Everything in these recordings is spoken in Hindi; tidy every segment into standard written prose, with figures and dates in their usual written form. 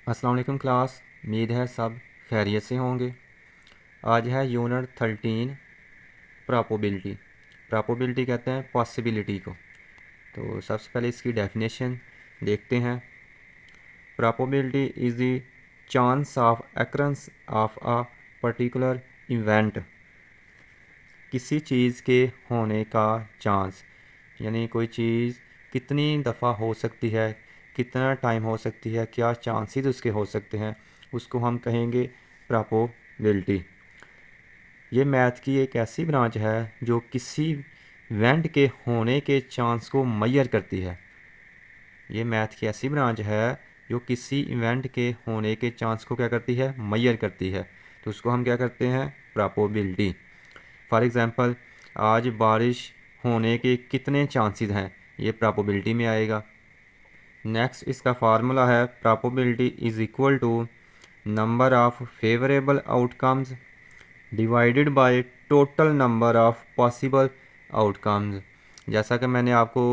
अस्सलाम वालेकुम क्लास। उम्मीद है सब खैरियत से होंगे। आज है यूनिट 13 प्रोबेबिलिटी। प्रोबेबिलिटी कहते हैं पॉसिबिलिटी को। तो सबसे पहले इसकी डेफिनेशन देखते हैं। Probability is the chance of occurrence of a particular event. किसी चीज़ के होने का चांस, यानी कोई चीज़ कितनी दफ़ा हो सकती है, कितना टाइम हो सकती है, क्या चांसेस उसके हो सकते हैं, उसको हम कहेंगे प्रोबेबिलिटी। ये मैथ की एक ऐसी ब्रांच है जो किसी इवेंट के होने के चांस को मेजर करती है। ये मैथ की ऐसी ब्रांच है जो किसी इवेंट के होने के चांस को क्या करती है, मेजर करती है। तो उसको हम क्या करते हैं, प्रोबेबिलिटी। फॉर एग्ज़ाम्पल, आज बारिश होने के कितने चांसेस हैं, ये प्रोबेबिलिटी में आएगा। नेक्स्ट इसका फार्मूला है probability is equal to number of favourable outcomes divided by total number of possible outcomes. जैसा कि मैंने आपको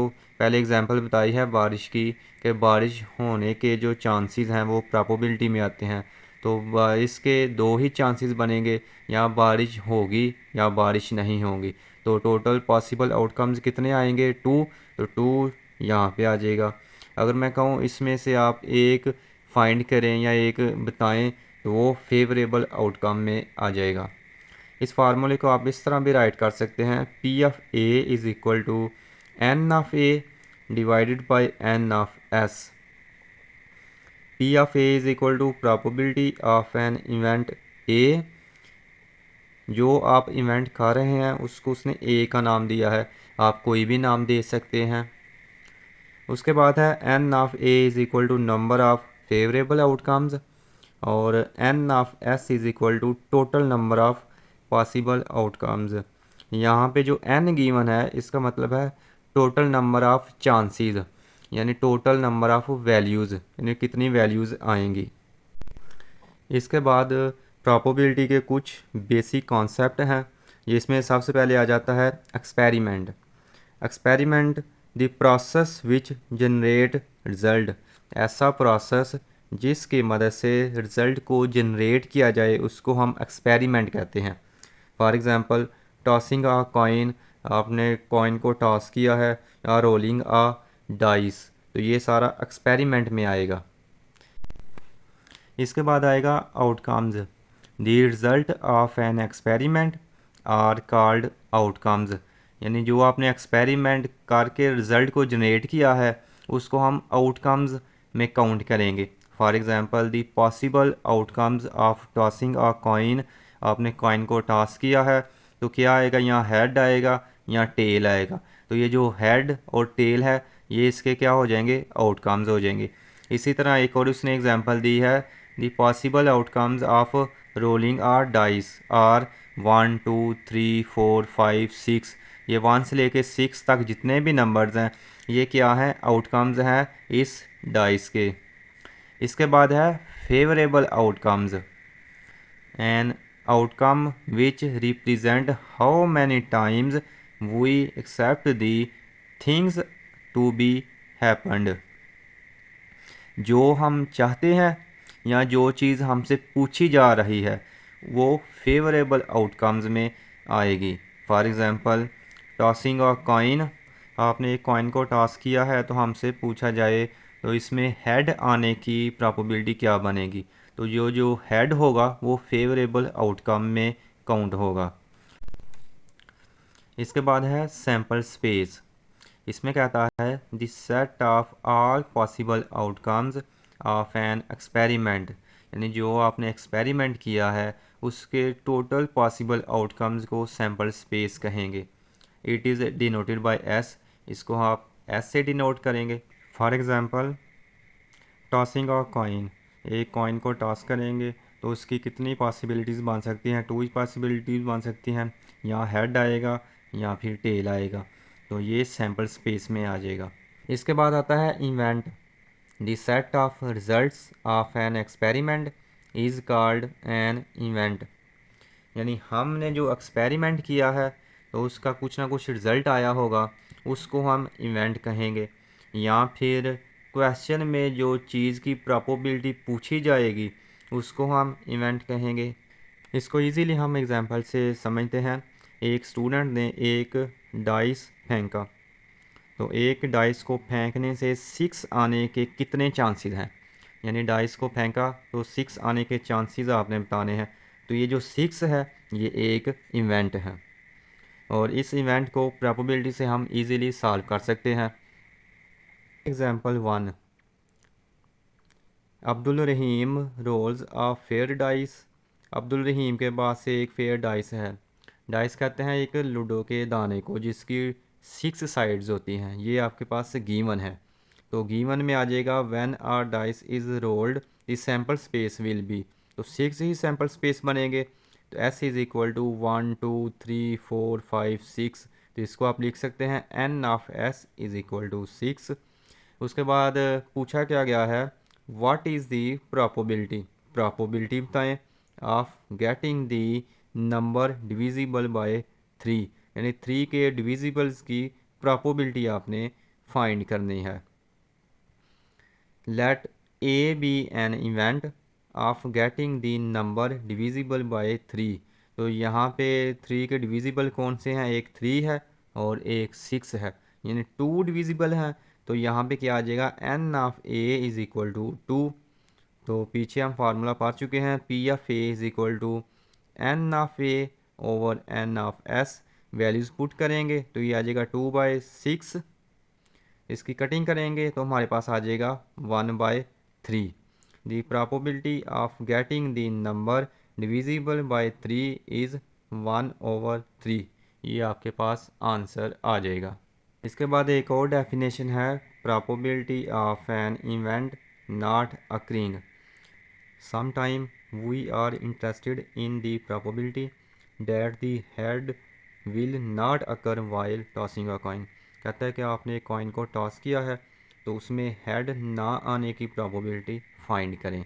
पहले एग्जांपल बताई है बारिश की, कि बारिश होने के जो चांसेस हैं वो प्रोबेबिलिटी में आते हैं। तो बारिश के दो ही चांसेस बनेंगे, या बारिश होगी या बारिश नहीं होगी। तो टोटल पॉसिबल आउटकम्स कितने आएंगे, 2। तो 2 यहाँ पे आ जाएगा। अगर मैं कहूँ इसमें से आप एक फाइंड करें या एक बताएं, तो वो फेवरेबल आउटकम में आ जाएगा। इस फार्मूले को आप इस तरह भी राइट कर सकते हैं, P of A is equal to N of A divided by N of S. P of A is equal to probability of an event A. जो आप इवेंट कर रहे हैं उसको उसने ए का नाम दिया है, आप कोई भी नाम दे सकते हैं। उसके बाद है n of A is equal to number of favourable outcomes, और n of S is equal to total number of possible outcomes. यहाँ पे जो एन गिवन है इसका मतलब है टोटल नंबर ऑफ़ चांसेस, यानी टोटल नंबर ऑफ़ वैल्यूज़, यानी कितनी वैल्यूज़ आएंगी। इसके बाद प्रोबेबिलिटी के कुछ बेसिक कॉन्सेप्ट हैं, जिसमें सबसे पहले आ जाता है experiment. Experiment the process which generate result. ऐसा प्रोसेस जिसकी मदद से रिज़ल्ट को जनरेट किया जाए उसको हम एक्सपेरिमेंट कहते हैं। For example, tossing a coin, आपने कॉइन को टॉस किया है, या रोलिंग अ डाइस, तो ये सारा एक्सपेरिमेंट में आएगा। इसके बाद आएगा outcomes. The result of an experiment are called outcomes, यानी जो आपने एक्सपेरिमेंट करके रिज़ल्ट को जनरेट किया है उसको हम आउटकम्स में काउंट करेंगे। For example, the possible outcomes of tossing a coin, आपने कॉइन को टॉस किया है तो क्या आएगा, यहाँ हेड आएगा या टेल आएगा। तो ये जो हेड और टेल है ये इसके क्या हो जाएंगे, आउटकम्स हो जाएंगे। इसी तरह एक और उसने एग्जांपल दी है, the possible outcomes of rolling a dice are 1 2 3 4 5 6। ये 1 से लेके 6 तक जितने भी नंबर्स हैं ये क्या हैं, आउटकम्स हैं इस डाइस के। इसके बाद है favourable outcomes, an outcome which represent how many times we accept the things to be happened. जो हम चाहते हैं या जो चीज़ हमसे पूछी जा रही है वो फेवरेबल आउटकम्स में आएगी। For example, tossing a coin, आपने एक कॉइन को टॉस किया है तो हमसे पूछा जाए तो इसमें हेड आने की प्रोबेबिलिटी क्या बनेगी, तो जो हेड होगा वो फेवरेबल आउटकम में काउंट होगा। इसके बाद है सैम्पल स्पेस। इसमें कहता है the set of all possible outcomes of an experiment, यानी जो आपने एक्सपेरिमेंट किया है उसके टोटल पॉसिबल आउटकम्स को सैम्पल स्पेस कहेंगे। It is denoted by S, इसको आप एस से डिनोट करेंगे। For example, tossing a coin, एक कॉइन को टॉस करेंगे तो उसकी कितनी पॉसिबिलिटीज़ बन सकती हैं, 2 पॉसिबिलिटीज़ बन सकती हैं, या हेड आएगा या फिर टेल आएगा। तो ये सैम्पल स्पेस में आ जाएगा। इसके बाद आता है event. The set of results of an experiment is called an event, यानी हमने जो एक्सपेरिमेंट किया है तो उसका कुछ ना कुछ रिज़ल्ट आया होगा उसको हम इवेंट कहेंगे। या फिर क्वेश्चन में जो चीज़ की प्रोबेबिलिटी पूछी जाएगी उसको हम इवेंट कहेंगे। इसको इजीली हम एग्जांपल से समझते हैं। एक स्टूडेंट ने एक डाइस फेंका, तो एक डाइस को फेंकने से 6 आने के कितने चांसेस हैं, यानी डाइस को फेंका तो 6 आने के चांसेस आपने बताने हैं। तो ये जो 6 है ये एक इवेंट है और इस इवेंट को प्रोबेबिलिटी से हम इजीली सॉल्व कर सकते हैं। Example 1, Abdul Rahim rolls a fair dice. Abdul Rahim के पास से एक फेयर डाइस है। डाइस कहते हैं एक लूडो के दाने को जिसकी 6 साइड्स होती हैं। ये आपके पास गिवन है, तो गिवन में आ जाएगा when a dice is rolled the sample space will be. तो 6 ही सैम्पल स्पेस बनेंगे। तो एस इज़ इक्वल टू 1 2 3 4 5 6। तो इसको आप लिख सकते हैं n of S is equal to 6। उसके बाद पूछा क्या गया है, what is the probability, probability बताएं of getting the number divisible by 3, यानी 3 के डिविजिबल्स की प्रोबेबिलिटी आपने फाइंड करनी है। Let A be an event of getting the number divisible by 3। तो यहाँ पे 3 के डिविजिबल कौन से हैं, एक 3 है और एक 6 है, यानी 2 डिविजिबल हैं। तो यहाँ पे क्या आ जाएगा, n of A is equal to 2। तो पीछे हम फार्मूला पढ़ चुके हैं, P of A is equal to N of A over n of S. Values put करेंगे तो ये आ जाएगा 2/6। इसकी कटिंग करेंगे तो हमारे पास आ जाएगा 1/3। The probability of getting the number divisible by 3 is 1/3। ये आपके पास आंसर आ जाएगा। इसके बाद एक और डेफिनेशन है, probability of an event not occurring. Sometime we are interested in the probability that the head will not occur while tossing a coin। कहता है कि आपने एक कॉइन को टॉस किया है तो उसमें हेड ना आने की प्रोबेबिलिटी फाइंड करें।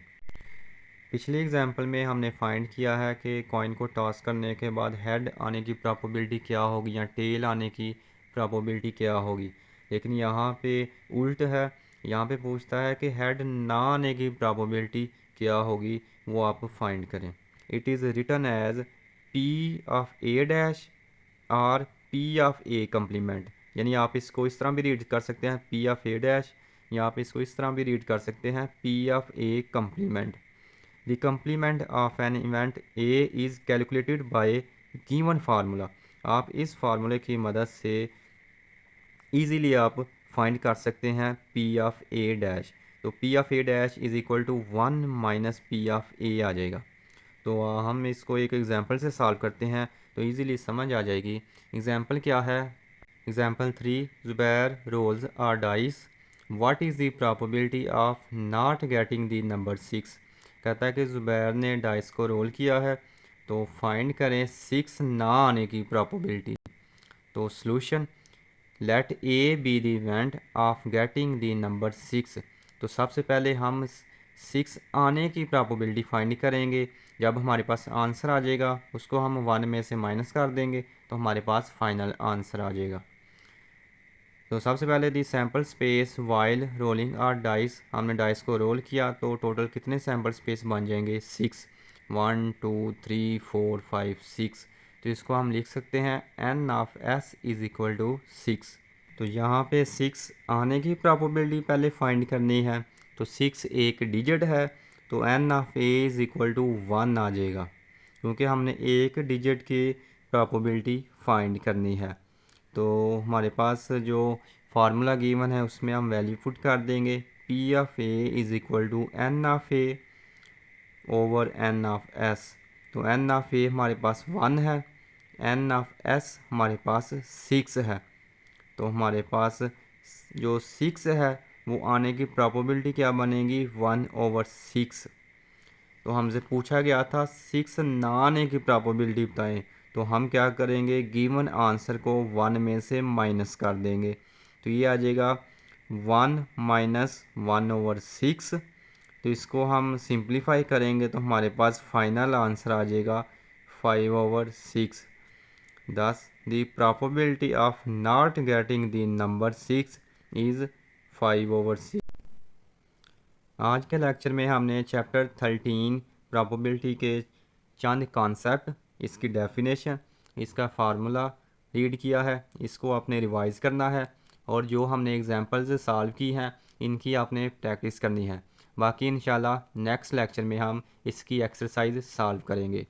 पिछले एग्जांपल में हमने फाइंड किया है कि कॉइन को टॉस करने के बाद हेड आने की प्रोबेबिलिटी क्या होगी या टेल आने की प्रोबेबिलिटी क्या होगी, लेकिन यहाँ पे उल्ट है। यहाँ पे पूछता है कि हेड ना आने की प्रोबेबिलिटी क्या होगी, वो आप फाइंड करें। It is written as P of A dash और पी ऑफ ए कम्प्लीमेंट, यानी आप इसको इस तरह भी रीड कर सकते हैं पी ऑफ ए डैश, या आप इसको इस तरह भी रीड कर सकते हैं P of A complement. The complement of an event A is calculated by given formula. आप इस फार्मूले की मदद से इजीली आप फाइंड कर सकते हैं P ऑफ A डैश। तो P of A dash is equal to 1 minus P of A आ जाएगा। तो हम इसको एक एग्जांपल से सॉल्व करते हैं तो इजीली समझ आ जाएगी। एग्जांपल क्या है, example 3, Zubair rolls a dice, what is the probability of not getting the number 6। कहता है कि ज़ुबैर ने डाइस को रोल किया है तो फाइंड करें 6 ना आने की प्रोबेबिलिटी। तो solution, let A be the event of getting the number 6। तो सबसे पहले हम 6 आने की प्रोबेबिलिटी फाइंड करेंगे। जब हमारे पास आंसर आ जाएगा उसको हम 1 में से माइनस कर देंगे तो हमारे पास फाइनल आंसर आ जाएगा। तो सबसे पहले the sample space while rolling a dice, हमने डाइस को रोल किया तो टोटल कितने सैम्पल स्पेस बन जाएंगे, 6। 1 2 3 4 5 6। तो इसको हम लिख सकते हैं n of S is equal to 6। तो यहाँ पे 6 आने की प्रोबेबिलिटी पहले फाइंड करनी है। तो 6 एक डिजिट है तो n of A is equal to 1 आ जाएगा, क्योंकि हमने एक डिजिट की प्रोबेबिलिटी फाइंड करनी है। तो हमारे पास जो फार्मूला गिवन है उसमें हम वैल्यू पुट कर देंगे, P of A is equal to N of A over n of S. तो एन ऑफ ए हमारे पास 1 है, एन ऑफ एस हमारे पास 6 है। तो हमारे पास जो 6 है वो आने की प्रोबेबिलिटी क्या बनेगी, 1/6। तो हमसे पूछा गया था 6 ना आने की प्रोबेबिलिटी बताएं, तो हम क्या करेंगे, गिवन आंसर को 1 में से माइनस कर देंगे। तो ये आ जाएगा 1 माइनस 1/6। तो इसको हम सिंप्लीफाई करेंगे तो हमारे पास फाइनल आंसर आ जाएगा 5/6। Thus, the probability of not getting the number 6 is 5/6। आज के लेक्चर में हमने चैप्टर 13 प्रोबेबिलिटी के चंद कॉन्सेप्ट, इसकी डेफिनेशन, इसका फार्मूला रीड किया है। इसको आपने रिवाइज करना है और जो हमने एग्जांपल्स सॉल्व की हैं इनकी आपने प्रैक्टिस करनी है। बाकी इंशाल्लाह नेक्स्ट लेक्चर में हम इसकी एक्सरसाइज सॉल्व करेंगे।